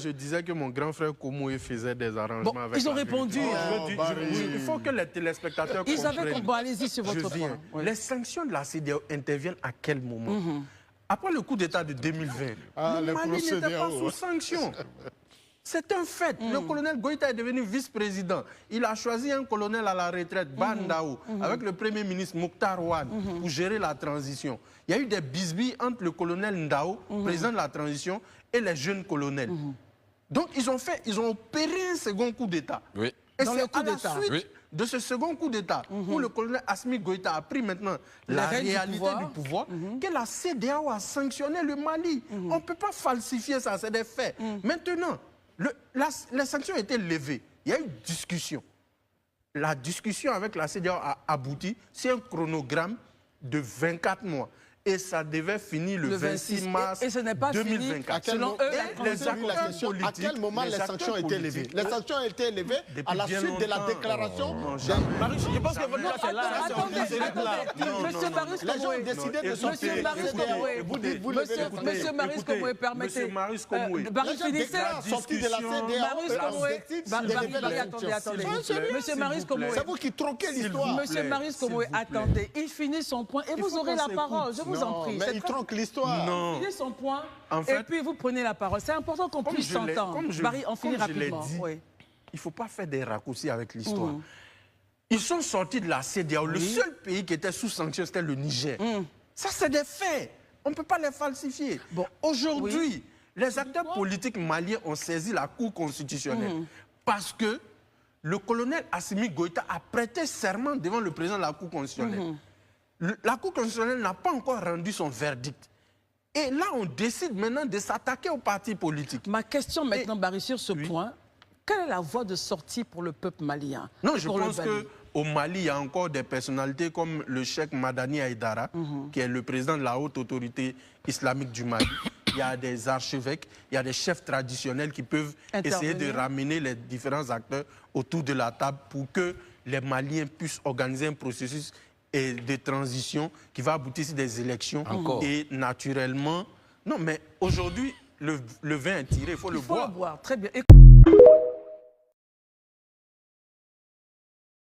je disais que mon grand frère Komoé faisait des arrangements avec ils ont répondu. Il faut que les téléspectateurs comprennent. Ils avaient... Bon, allez-y sur votre point. Oui. Les sanctions de la CEDEAO interviennent à quel moment? Après le coup d'État de 2020, le Mali n'était pas sous sanctions. C'est un fait. Le colonel Goïta est devenu vice-président. Il a choisi un colonel à la retraite, Bandao, avec le premier ministre Mokhtar Ouad, pour gérer la transition. Il y a eu des bisbilles entre le colonel Ndao, président de la transition, et les jeunes colonels. Donc ils ont opéré un second coup d'État. Oui. Et c'est à la suite de ce second coup d'État, où le colonel Assimi Goïta a pris maintenant la réalité du pouvoir, que la CEDEAO a sanctionné le Mali. On ne peut pas falsifier ça, c'est des faits. Maintenant, les sanctions ont été levées. Il y a eu discussion. La discussion avec la CEDEAO a abouti. C'est un chronogramme de 24 mois. Et ça devait finir le 26 mars 2024. Selon eux, à quel moment les sanctions ont été levées? Les sanctions ont été levées à la suite de la déclaration. Je pense que votre cas est là. Monsieur Marius Komoé, les gens ont décidé de sortir. Monsieur Marius Komoé, permettez. Barry, finissez la sortie de la CEDEAO. Attendez. Monsieur Marius Komoé. C'est vous qui tronquez l'histoire. Monsieur Marius Komoé, attendez. Il finit son point et vous aurez la parole. Je vous en prie. Mais il tronque l'histoire. Il finit son point et puis vous prenez la parole. C'est important qu'on puisse s'entendre. Barry, on finit rapidement. Il ne faut pas faire des raccourcis avec l'histoire. Ils sont sortis de la CEDEAO. Le seul pays qui était sous sanction, c'était le Niger. Ça, c'est des faits. On ne peut pas les falsifier. Bon, aujourd'hui, les acteurs politiques maliens ont saisi la Cour constitutionnelle parce que le colonel Assimi Goïta a prêté serment devant le président de la Cour constitutionnelle. La Cour constitutionnelle n'a pas encore rendu son verdict. Et là, on décide maintenant de s'attaquer aux partis politiques. Ma question maintenant, Barry, sur ce point, quelle est la voie de sortie pour le peuple malien? Non, je pense qu'au Mali, il y a encore des personnalités comme le cheikh Madani Aïdara, qui est le président de la haute autorité islamique du Mali. Il y a des archevêques, il y a des chefs traditionnels qui peuvent essayer de ramener les différents acteurs autour de la table pour que les Maliens puissent organiser un processus de transition qui va aboutir sur des élections. Et naturellement... Non, mais aujourd'hui, le vin est tiré, il faut le boire. Très bien.